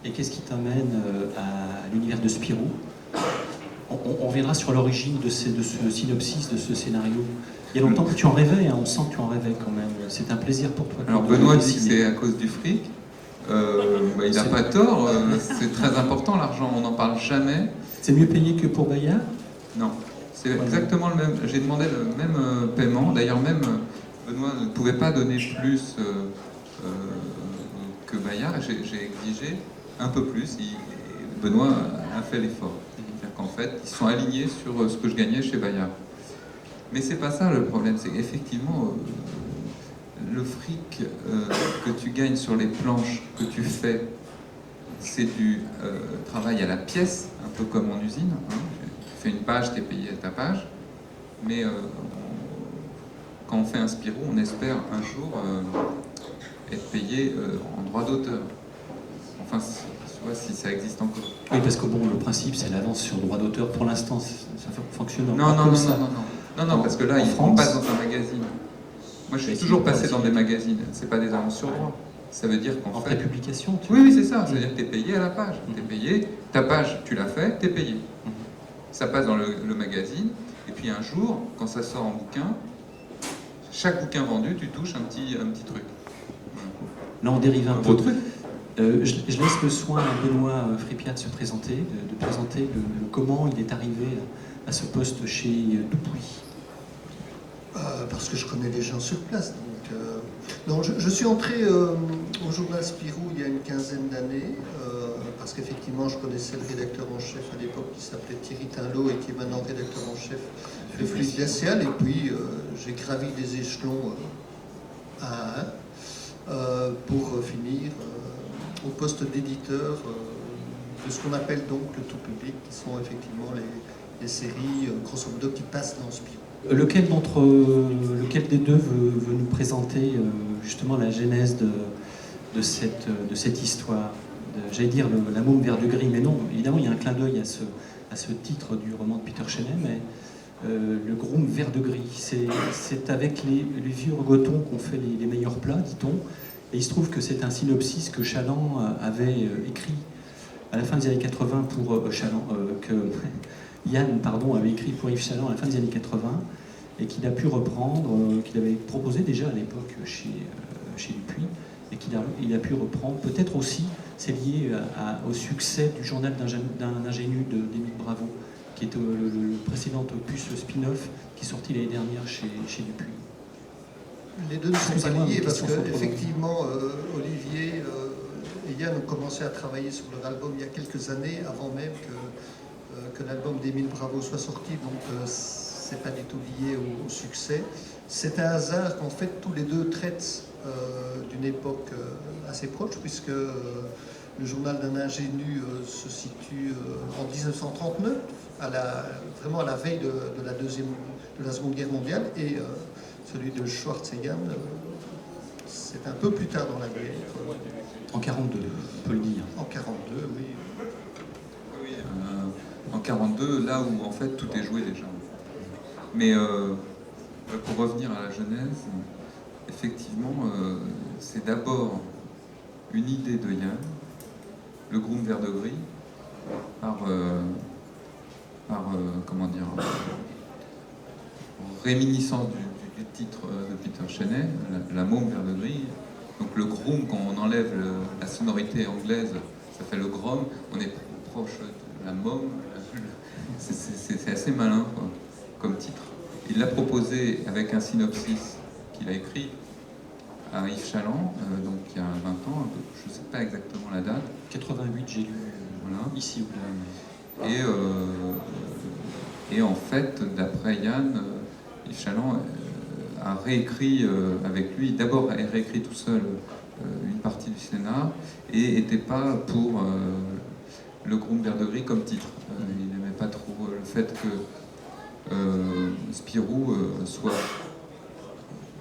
Et qu'est-ce qui t'amène à l'univers de Spirou? On reviendra sur l'origine de ce synopsis, de ce scénario. Il y a longtemps que tu en rêvais, hein, on sent que tu en rêvais quand même. C'est un plaisir pour toi. Alors Benoît dit que c'est à cause du fric. Il n'a pas tort, c'est très important l'argent, on n'en parle jamais. C'est mieux payé que pour Bayard? Non, c'est exactement le même. J'ai demandé le même paiement. D'ailleurs, même Benoît ne pouvait pas donner plus que Bayard. J'ai exigé un peu plus. Benoît a fait l'effort. C'est-à-dire qu'en fait, ils sont alignés sur ce que je gagnais chez Bayard. Mais c'est pas ça le problème. C'est effectivement le fric que tu gagnes sur les planches que tu fais, c'est du travail à la pièce, un peu comme en usine. Hein. Tu fais une page, tu es payé à ta page. Mais quand on fait un Spirou, on espère un jour être payé en droit d'auteur. Enfin, tu vois, si ça existe encore. Oui, parce que bon, le principe, c'est l'avance sur droit d'auteur. Pour l'instant, ça fonctionne non, comme ça. Non, parce que là, on passe dans un magazine. Moi, je suis toujours passé dans des magazines. C'est pas des avances sur droit. Ça veut dire qu'en fait... prépublication, tu Oui, c'est ça. C'est-à-dire que tu es payé à la page. Tu es payé, ta page, tu l'as fait, tu es payé. Ça passe dans le magazine. Et puis un jour, quand ça sort en bouquin, chaque bouquin vendu, tu touches un petit truc. Là, on dérive un beau peu. Truc. Je laisse le soin à Benoît Fripiat de se présenter, de présenter comment il est arrivé à ce poste chez Dupuis. Parce que je connais les gens sur place. Donc, je suis entré au journal Spirou il y a une quinzaine d'années, parce qu'effectivement je connaissais le rédacteur en chef à l'époque qui s'appelait Thierry Tinlot et qui est maintenant rédacteur en chef de Fluide Glacial. Et puis j'ai gravi des échelons à un pour finir au poste d'éditeur de ce qu'on appelle donc le tout public, qui sont effectivement les séries grosso modo qui passent dans Spirou. Lequel des deux veut nous présenter justement la genèse de cette histoire? J'allais dire la môme vert de gris, mais non, évidemment il y a un clin d'œil à ce titre du roman de Peter Chenet, mais le groom vert de gris, c'est avec les vieux regotons qu'on fait les meilleurs plats, dit-on, et il se trouve que c'est un synopsis que Chaland avait écrit à la fin des années 80 pour Chaland, que Yann avait écrit pour Yves Chaland à la fin des années 80, et qu'il a pu reprendre, qu'il avait proposé déjà à l'époque chez Dupuis, et qu'il a pu reprendre. Peut-être aussi, c'est lié au succès du journal d'un ingénu d'Émile Bravo, qui est le précédent opus spin-off qui est sorti l'année dernière chez Dupuis. Les deux ne sont pas liés parce qu'effectivement, Olivier et Yann ont commencé à travailler sur leur album il y a quelques années, avant même que l'album d'Émile Bravo soit sorti, donc c'est pas du tout lié au succès. C'est un hasard qu'en fait tous les deux traitent d'une époque assez proche, puisque le journal d'un ingénu se situe en 1939, vraiment à la veille de la Seconde Guerre mondiale, et celui de Schwartz et Yann, c'est un peu plus tard dans la guerre. En 42, on peut le dire. En 42, oui. Oui, en 42, là où en fait tout est joué déjà. Mais pour revenir à la genèse, effectivement, c'est d'abord une idée de Yann, le groom vert de gris, comment dire, réminiscence du titre de Peter Chenet, la môme vert de gris. Donc le groom, quand on enlève la sonorité anglaise, ça fait le grom, on est proche de la môme. C'est assez malin quoi, comme titre. Il l'a proposé avec un synopsis qu'il a écrit à Yves Chaland, donc il y a 20 ans, je ne sais pas exactement la date. 88, j'ai lu voilà, ici ou là. Et en fait, d'après Yann, Yves Chaland a réécrit avec lui, d'abord a réécrit tout seul une partie du scénar, et n'était pas pour le groom vert de gris comme titre. Il n'aimait pas trop le fait que Spirou soit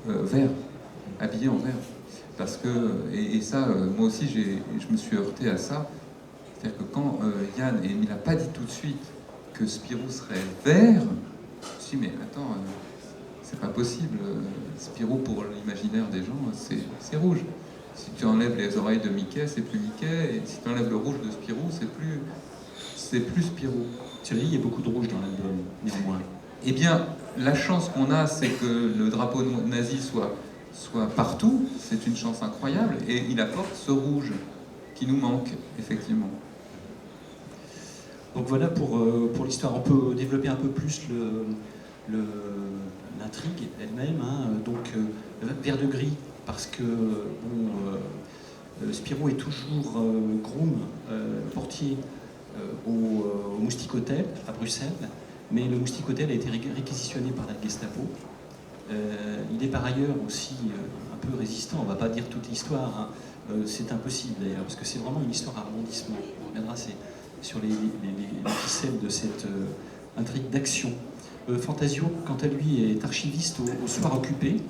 vert, habillé en vert. Parce que, et ça, moi aussi, je me suis heurté à ça. C'est-à-dire que quand Yann, et il n'a pas dit tout de suite que Spirou serait vert, je me suis dit, mais attends, c'est pas possible. Spirou, pour l'imaginaire des gens, c'est rouge. Si tu enlèves les oreilles de Mickey, c'est plus Mickey, et si tu enlèves le rouge de Spirou, c'est plus Spirou. Cela dit, il y a beaucoup de rouge dans l'album, néanmoins. Eh bien, la chance qu'on a, c'est que le drapeau nazi soit partout, c'est une chance incroyable, et il apporte ce rouge qui nous manque, effectivement. Donc voilà pour l'histoire. On peut développer un peu plus l'intrigue elle-même. Hein. Donc vert de gris, parce que Spirou est toujours groom, portier au Moustique Hotel à Bruxelles, mais le Moustique Hotel a été réquisitionné par la Gestapo. Il est par ailleurs aussi un peu résistant, on ne va pas dire toute l'histoire, hein. C'est impossible d'ailleurs, parce que c'est vraiment une histoire à rebondissement. On reviendra sur les ficelles de cette intrigue d'action. Fantasio, quant à lui, est archiviste au Soir Occupé,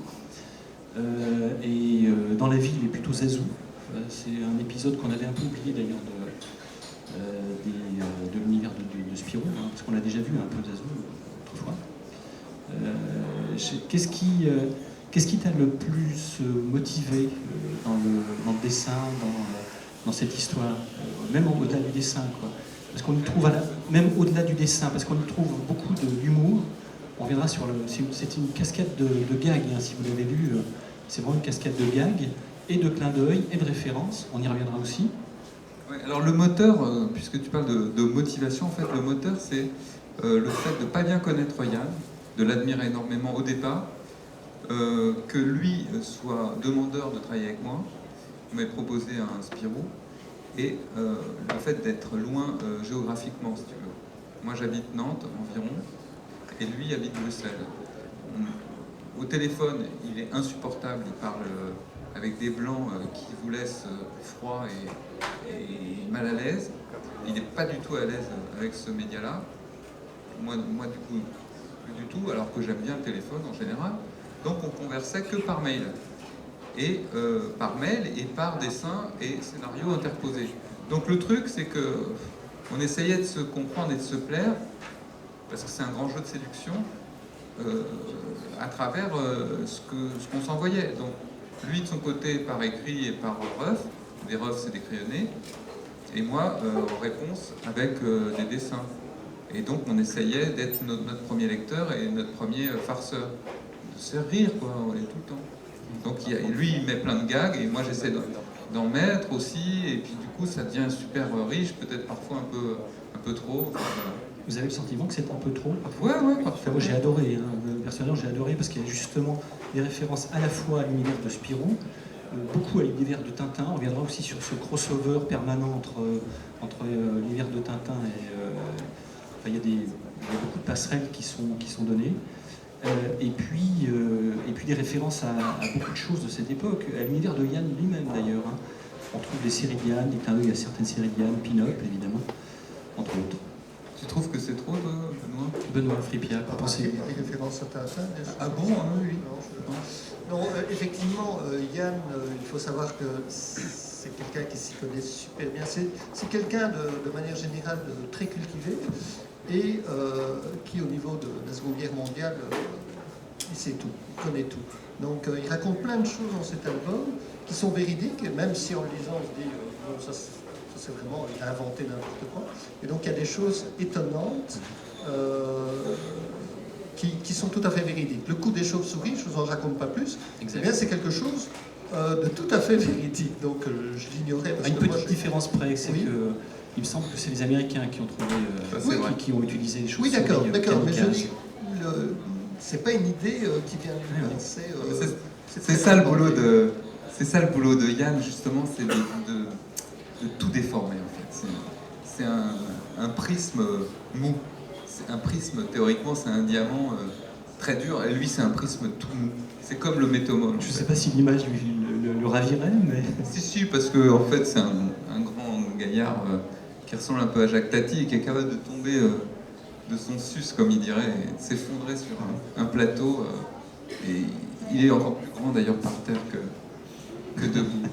et dans la vie, il est plutôt zazou. C'est un épisode qu'on avait un peu oublié d'ailleurs de l'univers de Spirou, hein, parce qu'on l'a déjà vu un peu zazou autrefois. Qu'est-ce qui t'a le plus motivé dans le dessin, dans cette histoire, même au-delà du dessin, quoi. Parce qu'on y trouve, même au-delà du dessin, parce qu'on y trouve beaucoup d'humour. On reviendra sur c'est une cascade de gags, hein, si vous l'avez vu, c'est vraiment une cascade de gags, et de clins d'œil, et de références, on y reviendra aussi. Ouais, alors le moteur, puisque tu parles de motivation, en fait, le moteur, c'est le fait de ne pas bien connaître Yann, de l'admirer énormément au départ, que lui soit demandeur de travailler avec moi, il m'avait proposé un Spirou, et le fait d'être loin géographiquement, si tu veux. Moi j'habite Nantes environ, et lui habite Bruxelles. Au téléphone, il est insupportable, il parle avec des blancs qui vous laissent froid et mal à l'aise. Il n'est pas du tout à l'aise avec ce média-là. Moi du coup, plus du tout, alors que j'aime bien le téléphone en général. Donc on conversait que par mail. Et par mail et par dessin et scénario interposé. Donc le truc, c'est que on essayait de se comprendre et de se plaire, parce que c'est un grand jeu de séduction, à travers ce qu'on s'envoyait. Donc lui de son côté par écrit et par ref, des refs c'est des crayonnés, et moi en réponse avec des dessins. Et donc on essayait d'être notre premier lecteur et notre premier farceur, de se faire rire quoi, tout le temps. Donc lui il met plein de gags et moi j'essaie d'en mettre aussi, et puis du coup ça devient super riche, peut-être parfois un peu trop. Enfin, voilà. Vous avez le sentiment que c'est un peu trop parfois? Ouais, parfois. Enfin, moi j'ai adoré, hein. Personnellement j'ai adoré parce qu'il y a justement des références à la fois à l'univers de Spirou, beaucoup à l'univers de Tintin. On reviendra aussi sur ce crossover permanent entre l'univers de Tintin et... enfin, il y a beaucoup de passerelles qui sont données. Et puis des références à beaucoup de choses de cette époque, à l'univers de Yann lui-même d'ailleurs. Hein. On trouve des séries de Yann, des clins d'œil à certaines séries de Yann, Pin-Up évidemment, entre autres. Tu trouves que c'est trop, Benoît? Benoît Fripia, Ah, pensez. il y a des références à Tintin. Ah bon, oui. Non, effectivement, Yann, il faut savoir que c'est quelqu'un qui s'y connaît super bien. C'est quelqu'un de manière générale très cultivé et qui, au niveau de la Seconde Guerre mondiale, il sait tout, il connaît tout. Donc il raconte plein de choses dans cet album qui sont véridiques, et même si en le lisant on se dit bon, ça c'est vraiment, il a inventé n'importe quoi. Et donc il y a des choses étonnantes qui sont tout à fait véridiques. Le coup des chauves-souris, je ne vous en raconte pas plus, eh bien c'est quelque chose de tout à fait véridique. Donc je l'ignorais. À une petite différence près, c'est que il me semble que c'est les Américains qui ont trouvé, qui ont utilisé les choses. Oui, d'accord, mais je dis, c'est pas une idée qui vient de lui. C'est ça le boulot de. C'est ça le boulot de Yann, justement, c'est de tout déformer en fait. C'est un prisme mou. C'est un prisme, théoriquement, c'est un diamant très dur, et lui, c'est un prisme tout mou. C'est comme le métomole. Je ne sais pas si l'image le ravirait, mais... Si, parce que en fait, c'est un grand gaillard qui ressemble un peu à Jacques Tati et qui est capable de tomber de son sus, comme il dirait, et de s'effondrer sur un plateau. Et il est encore plus grand d'ailleurs par terre que debout.